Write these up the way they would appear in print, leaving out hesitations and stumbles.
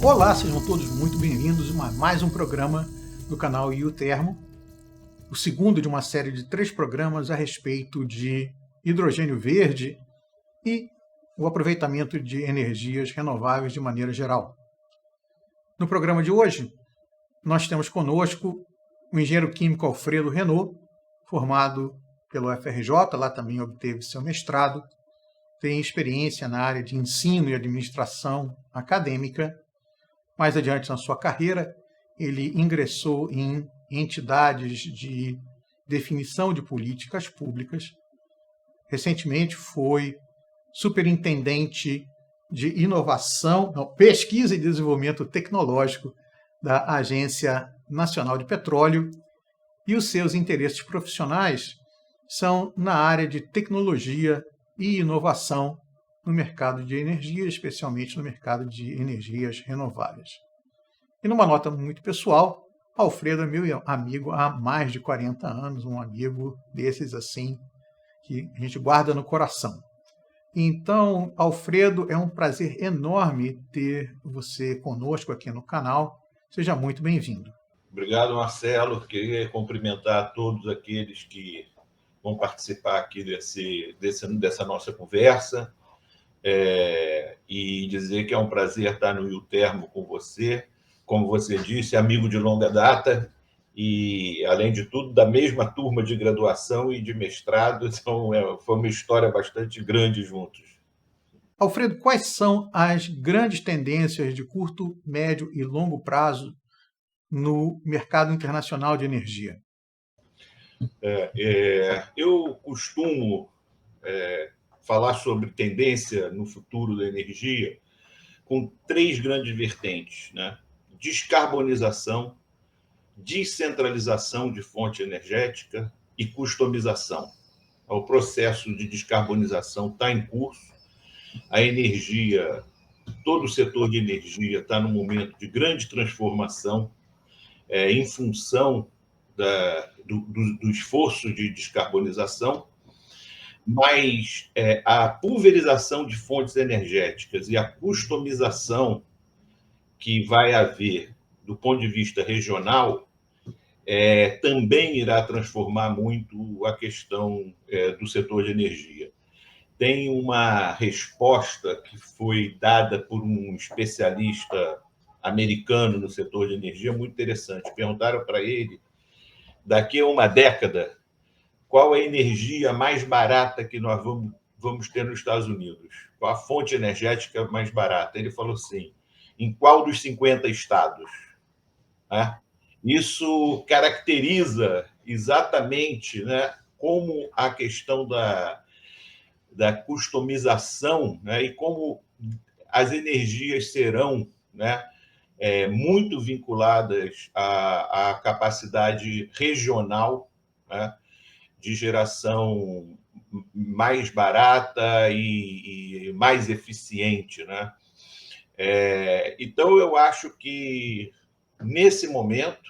Olá, sejam todos muito bem-vindos a mais um programa do canal IUTermo, o segundo de uma série de 3 programas a respeito de hidrogênio verde e o aproveitamento de energias renováveis de maneira geral. No programa de hoje, nós temos conosco o engenheiro químico Alfredo Renault, formado pelo FRJ, lá também obteve seu mestrado, tem experiência na área de ensino e administração acadêmica. Mais adiante na sua carreira, ele ingressou em entidades de definição de políticas públicas. Recentemente foi superintendente de pesquisa e desenvolvimento tecnológico da Agência Nacional de Petróleo, e os seus interesses profissionais são na área de tecnologia e inovação no mercado de energia, especialmente no mercado de energias renováveis. E numa nota muito pessoal, Alfredo é meu amigo há mais de 40 anos, um amigo desses assim, que a gente guarda no coração. Então, Alfredo, é um prazer enorme ter você conosco aqui no canal. Seja muito bem-vindo. Obrigado, Marcelo. Queria cumprimentar todos aqueles que vão participar aqui dessa nossa conversa. E dizer que é um prazer estar no IUTermo com você, como você disse, amigo de longa data e, além de tudo, da mesma turma de graduação e de mestrado, então foi uma história bastante grande juntos. Alfredo, quais são as grandes tendências de curto, médio e longo prazo no mercado internacional de energia? Eu costumo falar sobre tendência no futuro da energia com 3 grandes vertentes, né? Descarbonização, descentralização de fonte energética e customização. O processo de descarbonização está em curso, a energia, todo o setor de energia está num momento de grande transformação em função do esforço de descarbonização, mas a pulverização de fontes energéticas e a customização que vai haver do ponto de vista regional também irá transformar muito a questão do setor de energia. Tem uma resposta que foi dada por um especialista americano no setor de energia muito interessante. Perguntaram para ele, daqui a uma década, qual a energia mais barata que nós vamos ter nos Estados Unidos? Qual a fonte energética mais barata? Ele falou assim, em qual dos 50 estados? Isso caracteriza exatamente, né, como a questão da customização, né, e como as energias serão, né, muito vinculadas à capacidade regional, né, de geração mais barata e mais eficiente, né? Então, eu acho que, nesse momento,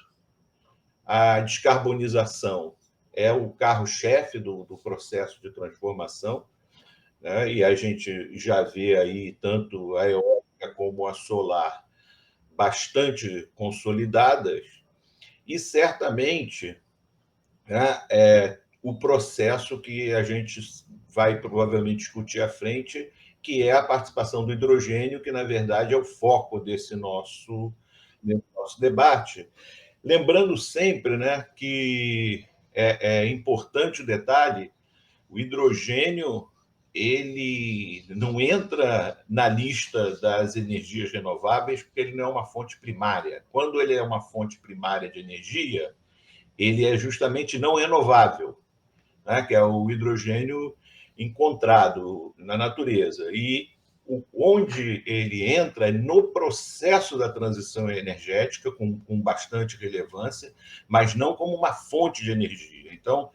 a descarbonização é o carro-chefe do processo de transformação, né? E a gente já vê aí tanto a eólica como a solar bastante consolidadas, e certamente, né, o processo que a gente vai provavelmente discutir à frente, que é a participação do hidrogênio, que, na verdade, é o foco desse nosso debate. Lembrando sempre, né, que é importante o detalhe, o hidrogênio ele não entra na lista das energias renováveis porque ele não é uma fonte primária. Quando ele é uma fonte primária de energia, ele é justamente não renovável, né, que é o hidrogênio encontrado na natureza. E onde ele entra é no processo da transição energética, com bastante relevância, mas não como uma fonte de energia. Então,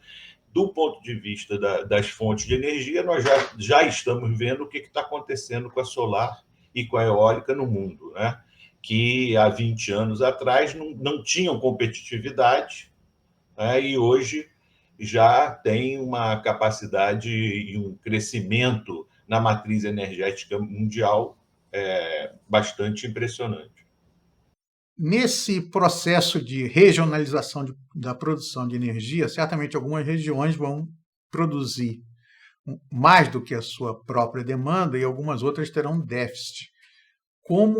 do ponto de vista das fontes de energia, nós já estamos vendo o que está acontecendo com a solar e com a eólica no mundo, né? Que há 20 anos atrás não tinham competitividade, né? E hoje já tem uma capacidade e um crescimento na matriz energética mundial bastante impressionante. nesse processo de regionalização da produção de energia, certamente algumas regiões vão produzir mais do que a sua própria demanda e algumas outras terão déficit. Como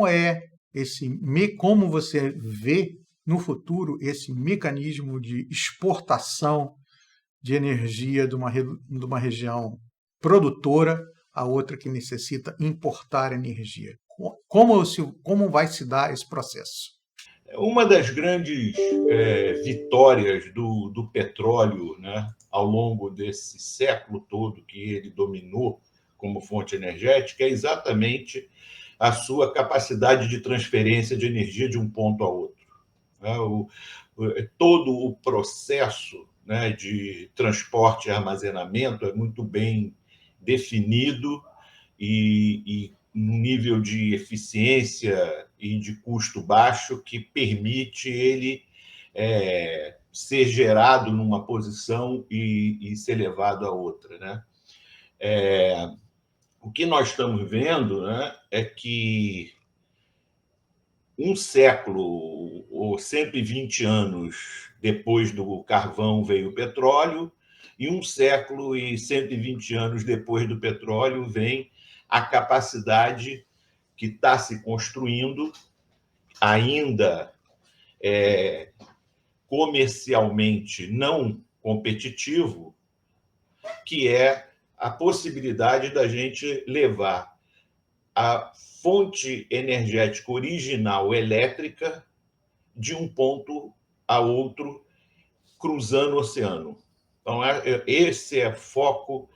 você vê no futuro esse mecanismo de exportação de energia de uma região produtora a outra que necessita importar energia? Como vai se dar esse processo? Uma das grandes vitórias do petróleo, né, ao longo desse século todo que ele dominou como fonte energética é exatamente a sua capacidade de transferência de energia de um ponto a outro. Né? Todo o processo, né, de transporte e armazenamento é muito bem definido e um nível de eficiência e de custo baixo que permite ele ser gerado numa posição e ser levado a outra, né? O que nós estamos vendo, né, é que um século ou 120 anos depois do carvão veio o petróleo, e um século e 120 anos depois do petróleo vem a capacidade que está se construindo, ainda comercialmente não competitivo, que é a possibilidade da gente levar a fonte energética original elétrica de um ponto a outro, cruzando o oceano. Então, esse é o foco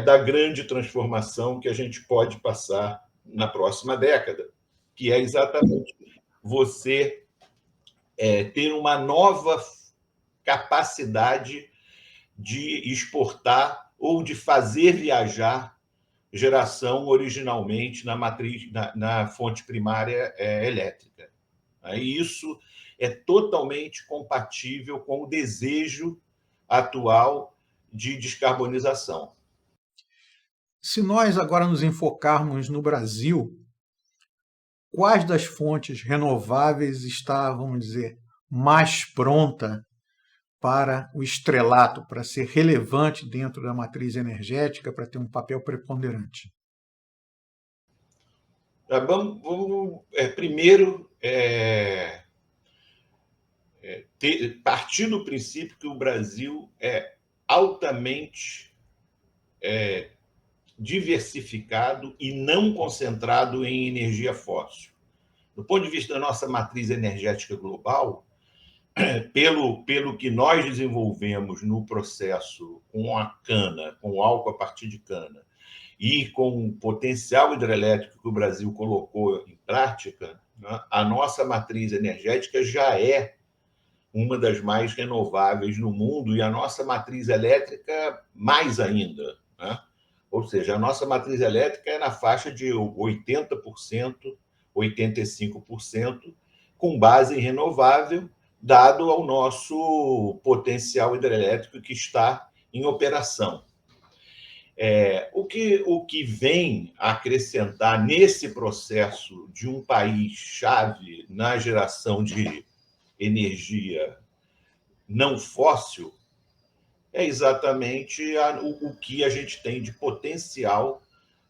da grande transformação que a gente pode passar na próxima década, que é exatamente você ter uma nova capacidade de exportar ou de fazer viajar geração originalmente na matriz, na fonte primária elétrica. E isso é totalmente compatível com o desejo atual de descarbonização. Se nós agora nos enfocarmos no Brasil, quais das fontes renováveis está, vamos dizer, mais pronta para o estrelato, para ser relevante dentro da matriz energética, para ter um papel preponderante? Vamos primeiro partir do princípio que o Brasil é altamente diversificado e não concentrado em energia fóssil. Do ponto de vista da nossa matriz energética global, pelo que nós desenvolvemos no processo com a cana, com o álcool a partir de cana, e com o potencial hidrelétrico que o Brasil colocou em prática, né, a nossa matriz energética já é uma das mais renováveis no mundo e a nossa matriz elétrica mais ainda, né? Ou seja, a nossa matriz elétrica é na faixa de 80%, 85%, com base em renovável, dado ao nosso potencial hidrelétrico que está em operação. O que vem a acrescentar nesse processo de um país-chave na geração de energia não fóssil é exatamente o que a gente tem de potencial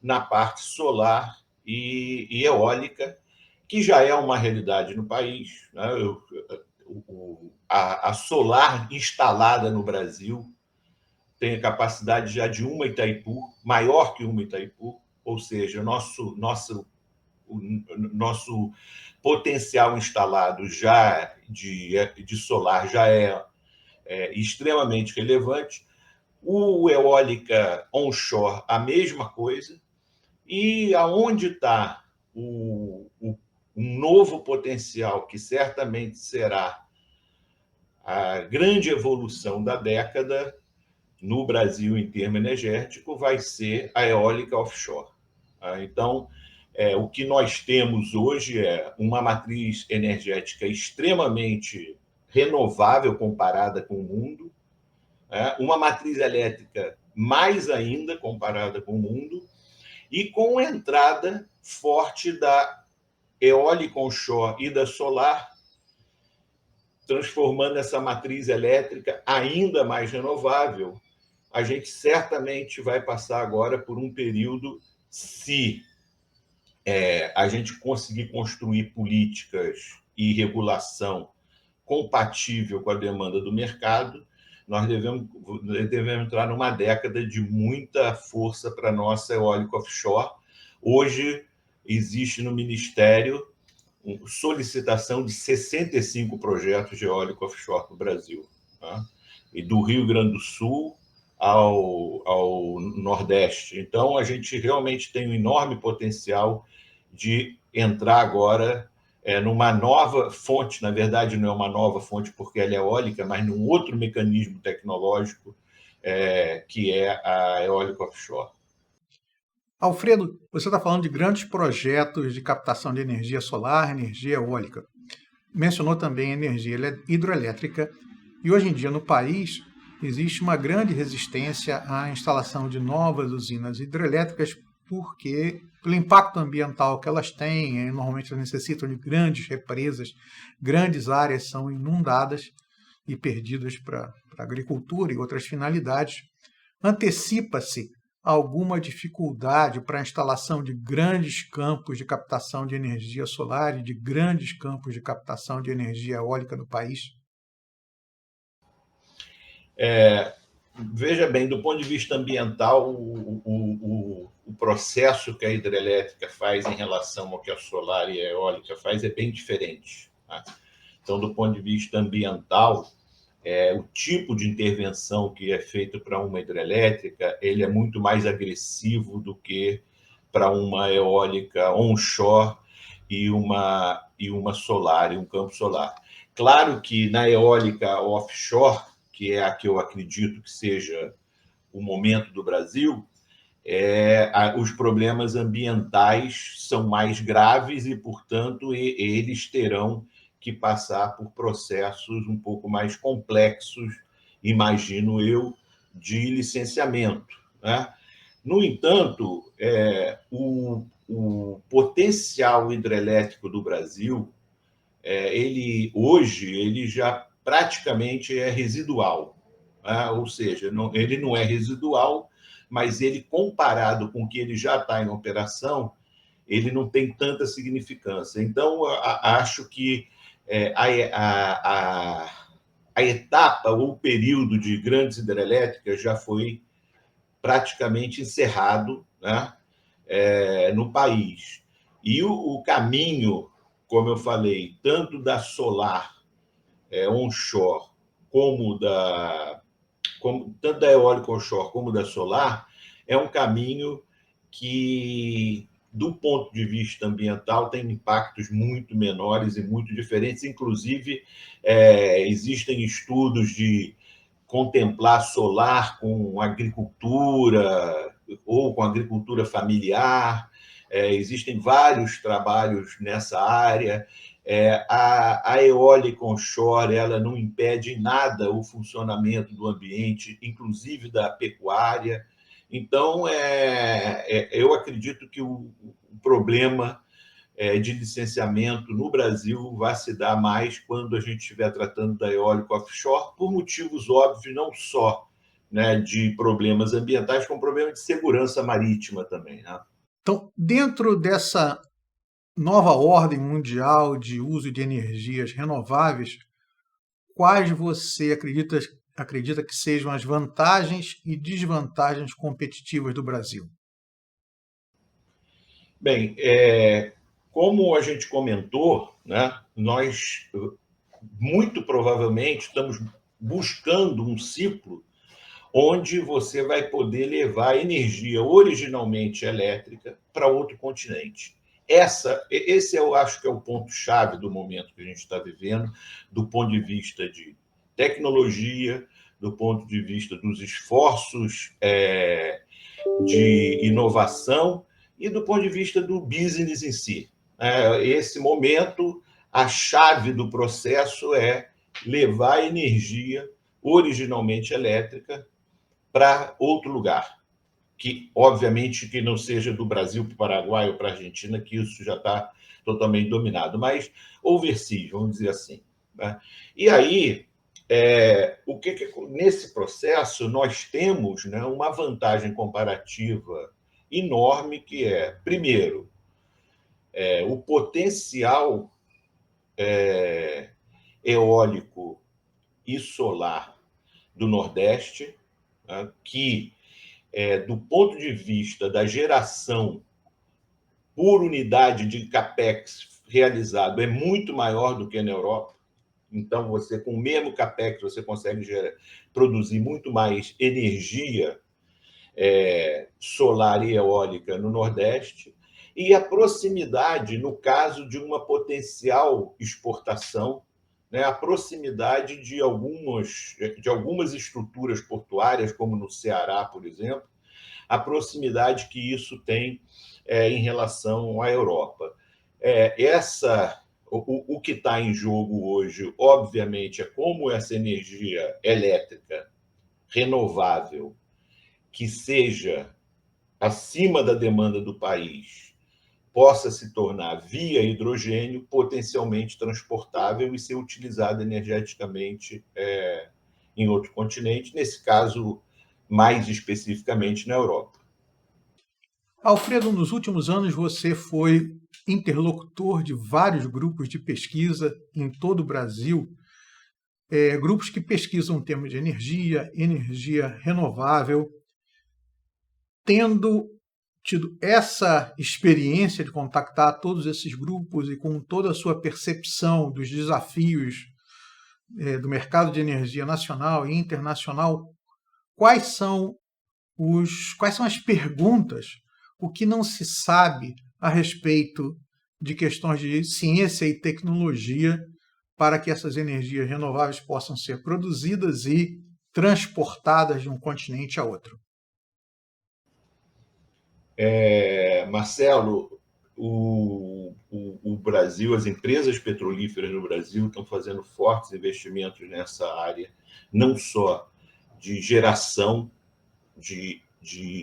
na parte solar e eólica, que já é uma realidade no país, né? A solar instalada no Brasil tem a capacidade já de uma Itaipu, maior que uma Itaipu, ou seja, nosso potencial instalado já de solar já é extremamente relevante. O eólica onshore, a mesma coisa. E aonde está um novo potencial, que certamente será a grande evolução da década no Brasil em termo energético, vai ser a eólica offshore. Então, o que nós temos hoje é uma matriz energética extremamente renovável comparada com o mundo, uma matriz elétrica mais ainda comparada com o mundo, e com entrada forte da eólica onshore e da solar transformando essa matriz elétrica ainda mais renovável, a gente certamente vai passar agora por um período, se a gente conseguir construir políticas e regulação compatível com a demanda do mercado, nós devemos entrar numa década de muita força para a nossa eólica offshore. Hoje, existe no Ministério solicitação de 65 projetos de eólica offshore para o Brasil, tá? E do Rio Grande do Sul ao Nordeste. Então, a gente realmente tem um enorme potencial de entrar agora numa nova fonte. Na verdade, não é uma nova fonte porque ela é eólica, mas num outro mecanismo tecnológico que é a eólica offshore. Alfredo, você está falando de grandes projetos de captação de energia solar, energia eólica. Mencionou também energia hidroelétrica. E hoje em dia, no país, existe uma grande resistência à instalação de novas usinas hidrelétricas porque, pelo impacto ambiental que elas têm, normalmente elas necessitam de grandes represas, grandes áreas são inundadas e perdidas para a agricultura e outras finalidades. Antecipa-se alguma dificuldade para a instalação de grandes campos de captação de energia solar e de grandes campos de captação de energia eólica no país? Veja bem, do ponto de vista ambiental, o processo que a hidrelétrica faz em relação ao que a solar e a eólica faz é bem diferente, tá? Então, do ponto de vista ambiental, o tipo de intervenção que é feito para uma hidrelétrica, ele é muito mais agressivo do que para uma eólica onshore e uma solar, e um campo solar. Claro que na eólica offshore, que é a que eu acredito que seja o momento do Brasil, os problemas ambientais são mais graves e, portanto, eles terão que passar por processos um pouco mais complexos, imagino eu, de licenciamento, né? No entanto, o potencial hidrelétrico do Brasil, hoje, ele já praticamente é residual, né? Ou seja, ele não é residual, mas ele, comparado com o que ele já está em operação, ele não tem tanta significância. Então, acho que a etapa ou o período de grandes hidrelétricas já foi praticamente encerrado, né, no país. E o caminho, como eu falei, tanto da solar onshore, tanto da eólica onshore como da solar, é um caminho que, do ponto de vista ambiental, tem impactos muito menores e muito diferentes. Inclusive, existem estudos de contemplar solar com agricultura ou com agricultura familiar. Existem vários trabalhos nessa área. A eólica onshore, ela não impede em nada o funcionamento do ambiente, inclusive da pecuária. Então, eu acredito que o problema de licenciamento no Brasil vai se dar mais quando a gente estiver tratando da eólica offshore, por motivos óbvios, não só, né, de problemas ambientais, como problema de segurança marítima também, né? Então, dentro dessa nova ordem mundial de uso de energias renováveis, quais você acredita que sejam as vantagens e desvantagens competitivas do Brasil? Bem, como a gente comentou, né, nós muito provavelmente estamos buscando um ciclo onde você vai poder levar energia originalmente elétrica para outro continente. Esse eu acho que é o ponto-chave do momento que a gente está vivendo, do ponto de vista de tecnologia, do ponto de vista dos esforços de inovação e do ponto de vista do business em si. Esse momento, a chave do processo é levar energia originalmente elétrica para outro lugar, que, obviamente, que não seja do Brasil para o Paraguai ou para a Argentina, que isso já está totalmente dominado, mas overseas, vamos dizer assim. né? E aí, nesse processo, nós temos, né, uma vantagem comparativa enorme, que é, primeiro, o potencial eólico e solar do Nordeste, né, que, do ponto de vista da geração por unidade de capex realizado, é muito maior do que na Europa. Então, você, com o mesmo capex, você consegue produzir muito mais energia solar e eólica no Nordeste, e a proximidade, no caso de uma potencial exportação, né, a proximidade de algumas estruturas portuárias, como no Ceará, por exemplo, a proximidade que isso tem em relação à Europa. O que está em jogo hoje, obviamente, é como essa energia elétrica renovável, que seja acima da demanda do país, possa se tornar, via hidrogênio, potencialmente transportável e ser utilizada energeticamente em outro continente, nesse caso, mais especificamente na Europa. Alfredo, nos últimos anos você foi interlocutor de vários grupos de pesquisa em todo o Brasil, grupos que pesquisam temas de energia, energia renovável. Tendo tido essa experiência de contactar todos esses grupos e com toda a sua percepção dos desafios do mercado de energia nacional e internacional, quais são as perguntas, o que não se sabe a respeito de questões de ciência e tecnologia para que essas energias renováveis possam ser produzidas e transportadas de um continente a outro? Marcelo, o Brasil, as empresas petrolíferas no Brasil estão fazendo fortes investimentos nessa área, não só de geração de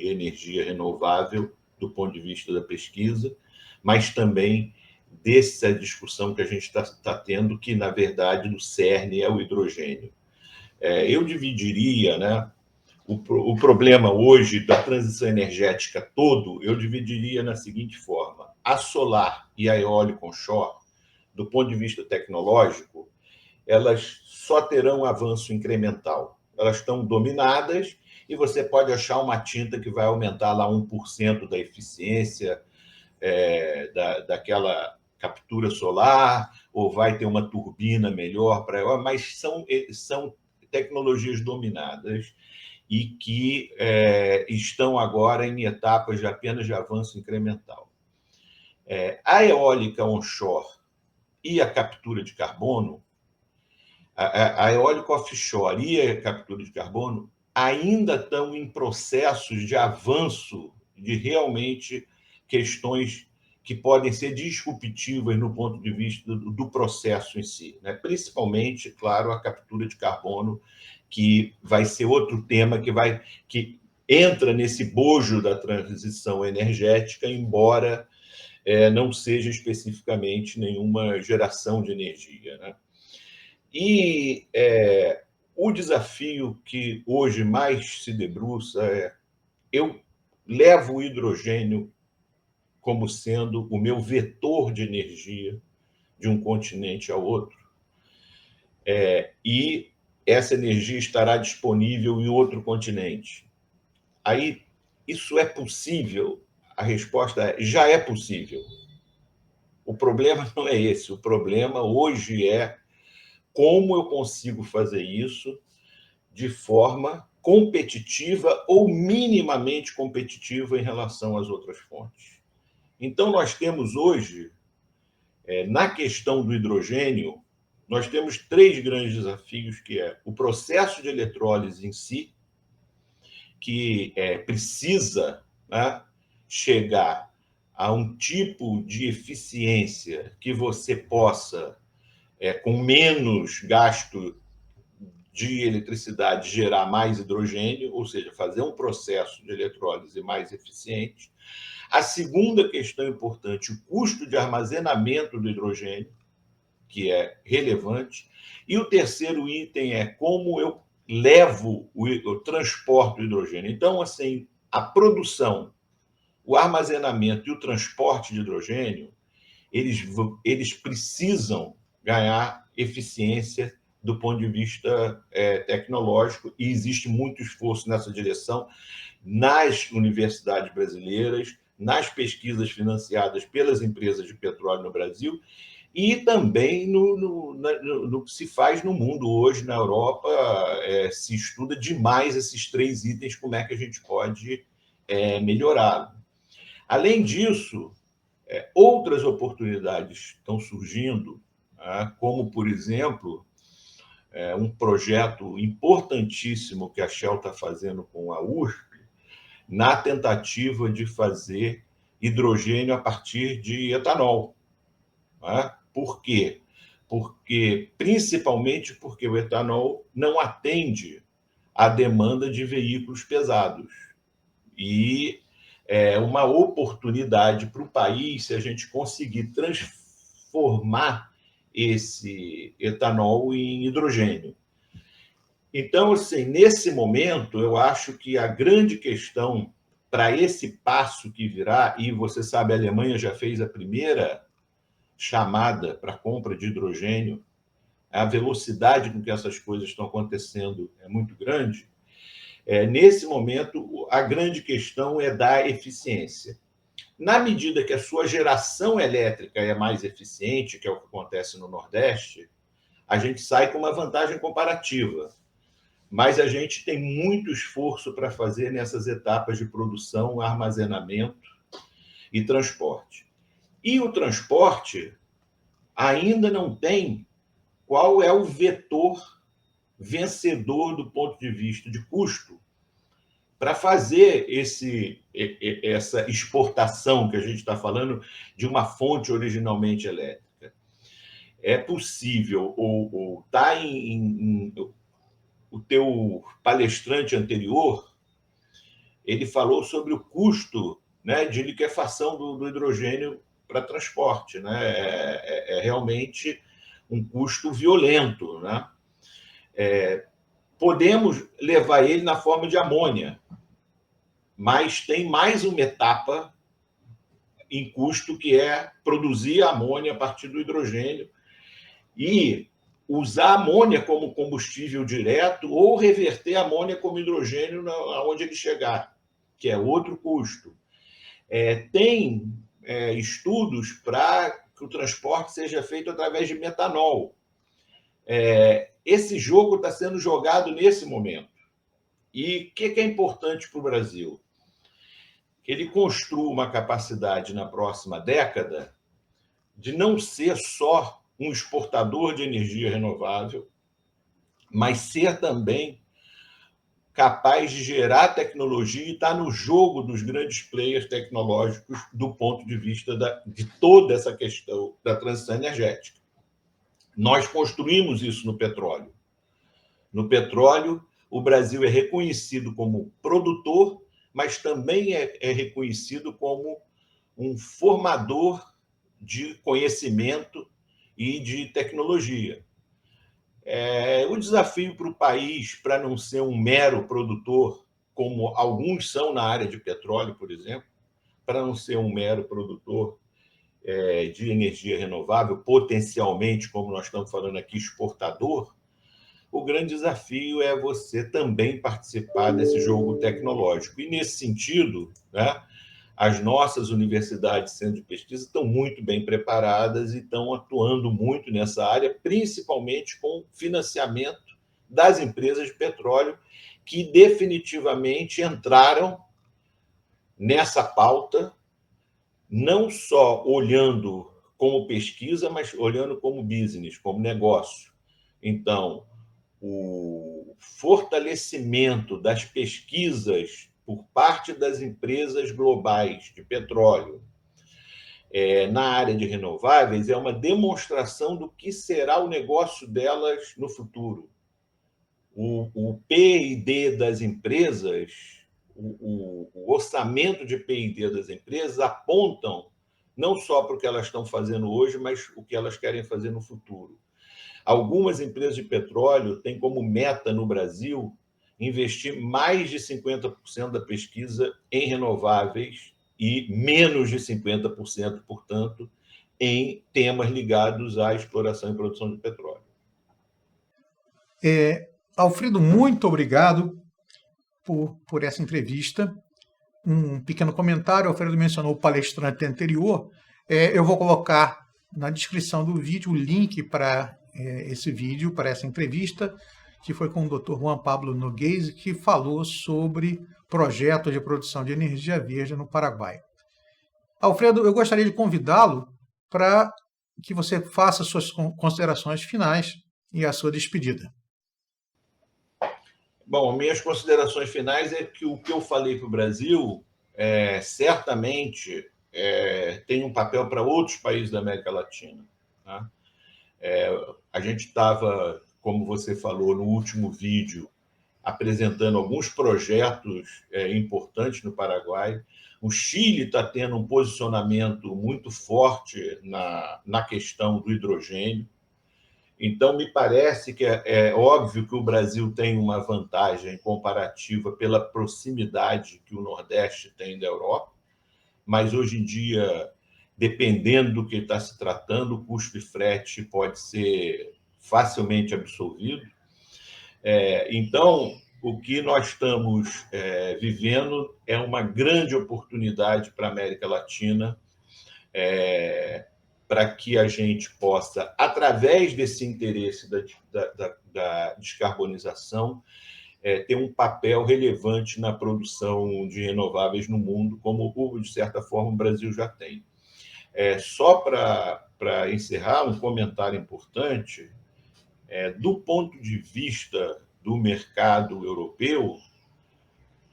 energia renovável, do ponto de vista da pesquisa, mas também dessa discussão que a gente está tendo, que, na verdade, no cerne é o hidrogênio. Eu dividiria, né, o problema hoje da transição energética todo, eu dividiria na seguinte forma: a solar e a eólica onshore, do ponto de vista tecnológico, elas só terão avanço incremental. Elas estão dominadas e você pode achar uma tinta que vai aumentar lá 1% da eficiência daquela captura solar, ou vai ter uma turbina melhor para, mas são tecnologias dominadas e que estão agora em etapas apenas de avanço incremental. A eólica onshore e a captura de carbono, a eólica offshore e a captura de carbono ainda estão em processos de avanço de realmente questões que podem ser disruptivas no ponto de vista do processo em si, né? Principalmente, claro, a captura de carbono, que vai ser outro tema que entra nesse bojo da transição energética, embora não seja especificamente nenhuma geração de energia, né? E o desafio que hoje mais se debruça eu levo o hidrogênio como sendo o meu vetor de energia de um continente ao outro, e essa energia estará disponível em outro continente. Aí, isso é possível? A resposta é: já é possível. O problema não é esse. O problema hoje é como eu consigo fazer isso de forma competitiva ou minimamente competitiva em relação às outras fontes. Então, nós temos hoje, na questão do hidrogênio, nós temos 3 grandes desafios, que é o processo de eletrólise em si, que precisa, né, chegar a um tipo de eficiência que você possa, com menos gasto de eletricidade, gerar mais hidrogênio, ou seja, fazer um processo de eletrólise mais eficiente. A segunda questão importante, o custo de armazenamento do hidrogênio, que é relevante. E o terceiro item é como eu levo, eu transporto o hidrogênio. Então, assim, a produção, o armazenamento e o transporte de hidrogênio, eles precisam ganhar eficiência do ponto de vista tecnológico, e existe muito esforço nessa direção nas universidades brasileiras, nas pesquisas financiadas pelas empresas de petróleo no Brasil, e também no que se faz no mundo hoje, na Europa, se estuda demais esses três itens, como é que a gente pode melhorá-lo. Além disso, outras oportunidades estão surgindo, como, por exemplo, um projeto importantíssimo que a Shell está fazendo com a USP, na tentativa de fazer hidrogênio a partir de etanol. Por quê? Principalmente porque o etanol não atende à demanda de veículos pesados. E é uma oportunidade para o país se a gente conseguir transformar esse etanol em hidrogênio. Então, assim, nesse momento, eu acho que a grande questão para esse passo que virá, e você sabe, a Alemanha já fez a primeira chamada para a compra de hidrogênio, a velocidade com que essas coisas estão acontecendo é muito grande. Nesse momento, a grande questão é da eficiência. Na medida que a sua geração elétrica é mais eficiente, que é o que acontece no Nordeste, a gente sai com uma vantagem comparativa. Mas a gente tem muito esforço para fazer nessas etapas de produção, armazenamento e transporte. E o transporte ainda não tem qual é o vetor vencedor do ponto de vista de custo para fazer essa exportação que a gente está falando de uma fonte originalmente elétrica. É possível, ou está o teu palestrante anterior, ele falou sobre o custo, né, de liquefação do hidrogênio para transporte. Né? É realmente um custo violento. Né? Podemos levar ele na forma de amônia, mas tem mais uma etapa em custo, que é produzir amônia a partir do hidrogênio e usar amônia como combustível direto ou reverter a amônia como hidrogênio aonde ele chegar, que é outro custo. Tem estudos para que o transporte seja feito através de metanol. Esse jogo está sendo jogado nesse momento. E o que é importante para o Brasil? Que ele construa uma capacidade na próxima década de não ser só um exportador de energia renovável, mas ser também capaz de gerar tecnologia e estar no jogo dos grandes players tecnológicos do ponto de vista de toda essa questão da transição energética. Nós construímos isso no petróleo. No petróleo, o Brasil é reconhecido como produtor, mas também é reconhecido como um formador de conhecimento e de tecnologia. O desafio para o país, para não ser um mero produtor, como alguns são na área de petróleo, por exemplo, para não ser um mero produtor de energia renovável, potencialmente, como nós estamos falando aqui, exportador, o grande desafio é você também participar desse jogo tecnológico. E, nesse sentido, né, as nossas universidades de centro de pesquisa estão muito bem preparadas e estão atuando muito nessa área, principalmente com financiamento das empresas de petróleo, que definitivamente entraram nessa pauta, não só olhando como pesquisa, mas olhando como business, como negócio. Então, o fortalecimento das pesquisas por parte das empresas globais de petróleo na área de renováveis é uma demonstração do que será o negócio delas no futuro. O P&D das empresas, o orçamento de P&D das empresas apontam não só para o que elas estão fazendo hoje, mas o que elas querem fazer no futuro. Algumas empresas de petróleo têm como meta no Brasil investir mais de 50% da pesquisa em renováveis e menos de 50%, portanto, em temas ligados à exploração e produção de petróleo. Alfredo, muito obrigado por essa entrevista. Um pequeno comentário, o Alfredo mencionou o palestrante anterior. Eu vou colocar na descrição do vídeo o link para esse vídeo, para essa entrevista, que foi com o Dr. Juan Pablo Nogueira, que falou sobre projetos de produção de energia verde no Paraguai. Alfredo, eu gostaria de convidá-lo para que você faça suas considerações finais e a sua despedida. Bom, minhas considerações finais é que o que eu falei para o Brasil certamente tem um papel para outros países da América Latina. Tá? A gente estava, como você falou no último vídeo, apresentando alguns projetos importantes no Paraguai. O Chile está tendo um posicionamento muito forte na questão do hidrogênio. Então, me parece que é óbvio que o Brasil tem uma vantagem comparativa pela proximidade que o Nordeste tem da Europa, mas hoje em dia, dependendo do que está se tratando, o custo de frete pode ser facilmente absolvido. Então, o que nós estamos vivendo é uma grande oportunidade para a América Latina, para que a gente possa, através desse interesse da descarbonização, ter um papel relevante na produção de renováveis no mundo, como, de certa forma, o Brasil já tem. Só para encerrar, um comentário importante, do ponto de vista do mercado europeu,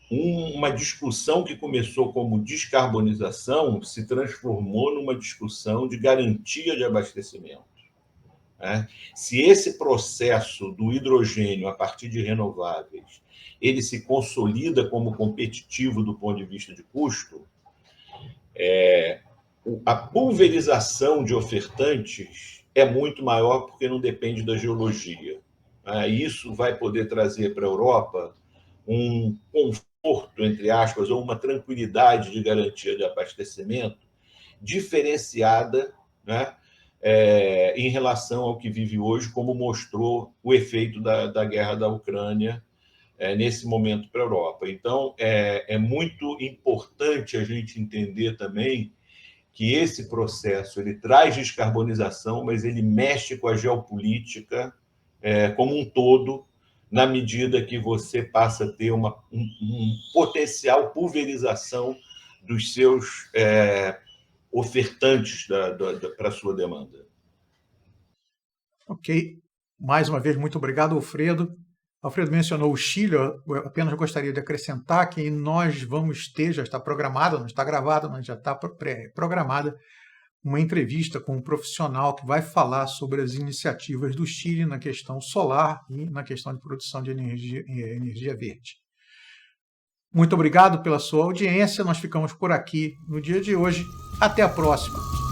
uma discussão que começou como descarbonização se transformou numa discussão de garantia de abastecimento. Se esse processo do hidrogênio a partir de renováveis ele se consolida como competitivo do ponto de vista de custo, a pulverização de ofertantes é muito maior porque não depende da geologia. Isso vai poder trazer para a Europa um conforto, entre aspas, ou uma tranquilidade de garantia de abastecimento diferenciada, em relação ao que vive hoje, como mostrou o efeito da guerra da Ucrânia nesse momento para a Europa. Então, é muito importante a gente entender também que esse processo ele traz descarbonização, mas ele mexe com a geopolítica como um todo, na medida que você passa a ter um potencial pulverização dos seus ofertantes para a sua demanda. Ok. Mais uma vez, muito obrigado, Alfredo. Alfredo mencionou o Chile, eu apenas gostaria de acrescentar que nós vamos ter, já está programada, não está gravada, mas já está programada, uma entrevista com um profissional que vai falar sobre as iniciativas do Chile na questão solar e na questão de produção de energia verde. Muito obrigado pela sua audiência, nós ficamos por aqui no dia de hoje. Até a próxima!